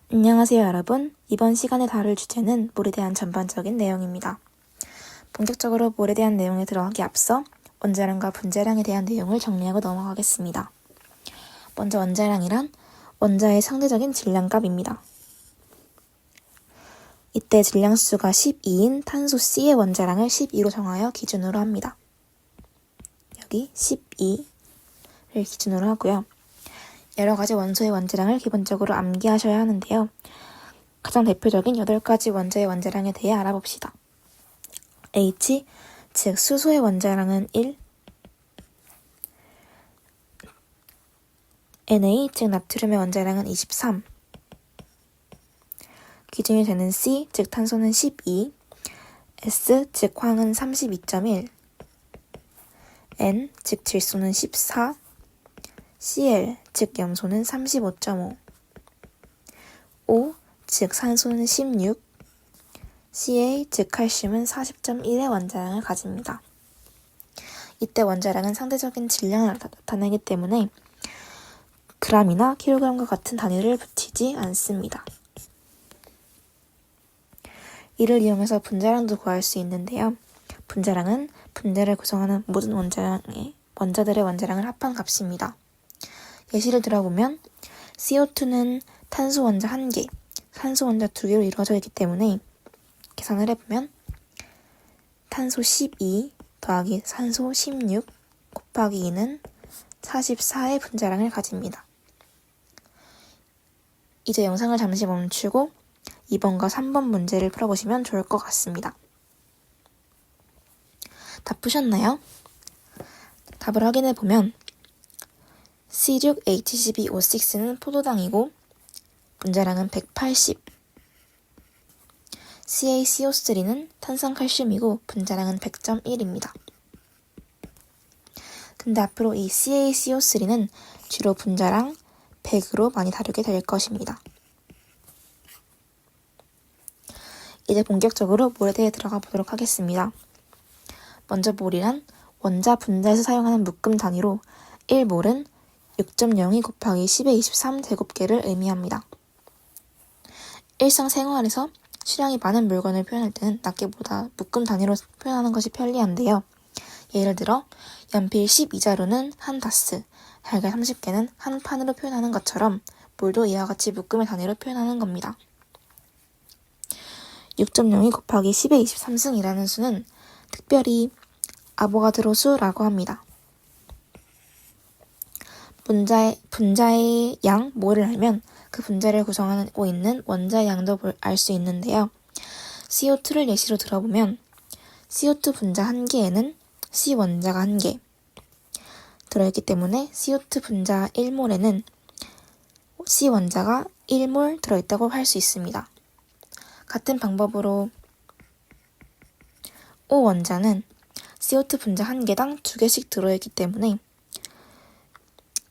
안녕하세요 여러분. 이번 시간에 다룰 주제는 물에 대한 전반적인 내용입니다. 본격적으로 물에 대한 내용에 들어가기 앞서 원자량과 분자량에 대한 내용을 정리하고 넘어가겠습니다. 먼저 원자량이란 원자의 상대적인 질량값입니다. 이때 질량수가 12인 탄소 C의 원자량을 12로 정하여 기준으로 합니다. 여기 12를 기준으로 하고요. 여러 가지 원소의 원자량을 기본적으로 암기하셔야 하는데요. 가장 대표적인 8가지 원자의 원자량에 대해 알아봅시다. H, 즉 수소의 원자량은 1, Na, 즉 나트륨의 원자량은 23, 기준이 되는 C, 즉 탄소는 12, S, 즉 황은 32.1, N, 즉 질소는 14, Cl, 즉 염소는 35.5, O, 즉 산소는 16, Ca, 즉 칼슘은 40.1의 원자량을 가집니다. 이때 원자량은 상대적인 질량을 나타내기 때문에 g이나 킬로그램과 같은 단위를 붙이지 않습니다. 이를 이용해서 분자량도 구할 수 있는데요. 분자량은 분자를 구성하는 모든 원자들의 원자량을 합한 값입니다. 예시를 들어보면 CO2는 탄소 원자 1개, 산소 원자 2개로 이루어져 있기 때문에 계산을 해보면 탄소 12 더하기 산소 16 곱하기 2는 44의 분자량을 가집니다. 이제 영상을 잠시 멈추고 2번과 3번 문제를 풀어보시면 좋을 것 같습니다. 다 푸셨나요? 답을 확인해보면 C6H12O6는 포도당이고 분자량은 180, CaCO3는 탄산칼슘이고 분자량은 100.1입니다. 근데 앞으로 이 CaCO3는 주로 분자량 100으로 많이 다루게 될 것입니다. 이제 본격적으로 몰에 대해 들어가 보도록 하겠습니다. 먼저 몰이란 원자 분자에서 사용하는 묶음 단위로 1몰은 6.02 곱하기 10의 23 제곱계를 의미합니다. 일상생활에서 수량이 많은 물건을 표현할 때는 낱개보다 묶음 단위로 표현하는 것이 편리한데요. 예를 들어 연필 12자루는 한 다스, 달걀 30개는 한 판으로 표현하는 것처럼 몰도 이와 같이 묶음의 단위로 표현하는 겁니다. 6.02 곱하기 10의 23승이라는 수는 특별히 아보가드로 수라고 합니다. 분자의 양, 몰을 알면 그 분자를 구성하고 있는 원자의 양도 알 수 있는데요. CO2를 예시로 들어보면 CO2 분자 1개에는 C 원자가 1개 들어있기 때문에 CO2 분자 1몰에는 C 원자가 1몰 들어있다고 할 수 있습니다. 같은 방법으로 O 원자는 CO2 분자 1개당 2개씩 들어있기 때문에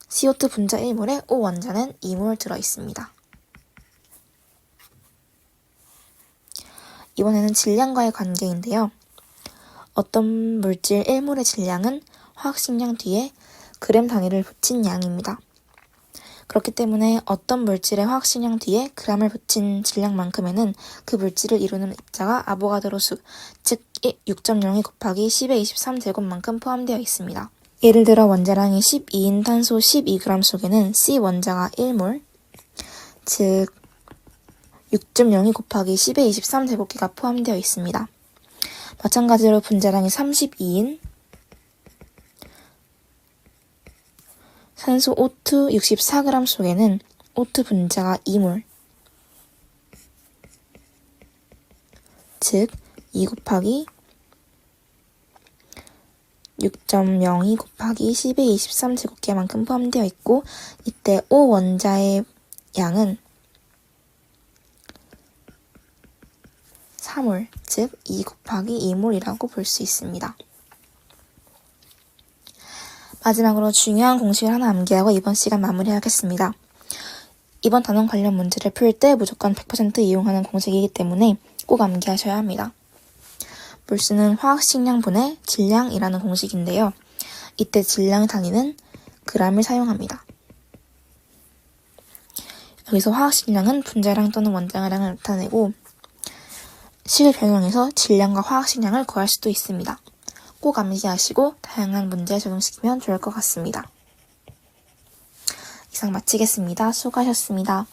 CO2 분자 1몰에 O 원자는 2몰 들어있습니다. 이번에는 질량과의 관계인데요. 어떤 물질 1몰의 질량은 화학식량 뒤에 그램 단위를 붙인 양입니다. 그렇기 때문에 어떤 물질의 화학식량 뒤에 g을 붙인 질량만큼에는 그 물질을 이루는 입자가 아보가드로 수, 즉 6.02 곱하기 10의 23 제곱만큼 포함되어 있습니다. 예를 들어 원자량이 12인 탄소 12g 속에는 C 원자가 1몰, 즉 6.02 곱하기 10의 23 제곱계가 포함되어 있습니다. 마찬가지로 분자량이 32인 산소 O2 64g 속에는 O2 분자가 2몰, 즉 2 곱하기 6.02 곱하기 10의 23 제곱계만큼 포함되어 있고 이때 O 원자의 양은 4몰, 즉 2 곱하기 2몰이라고 볼 수 있습니다. 마지막으로 중요한 공식을 하나 암기하고 이번 시간 마무리하겠습니다. 이번 단원 관련 문제를 풀 때 무조건 100% 이용하는 공식이기 때문에 꼭 암기하셔야 합니다. 물수는 화학식량분의 질량이라는 공식인데요. 이때 질량 단위는 g을 사용합니다. 여기서 화학식량은 분자량 또는 원자량을 나타내고 식을 변형해서 질량과 화학식량을 구할 수도 있습니다. 꼭 암기하시고 다양한 문제에 적용시키면 좋을 것 같습니다. 이상 마치겠습니다. 수고하셨습니다.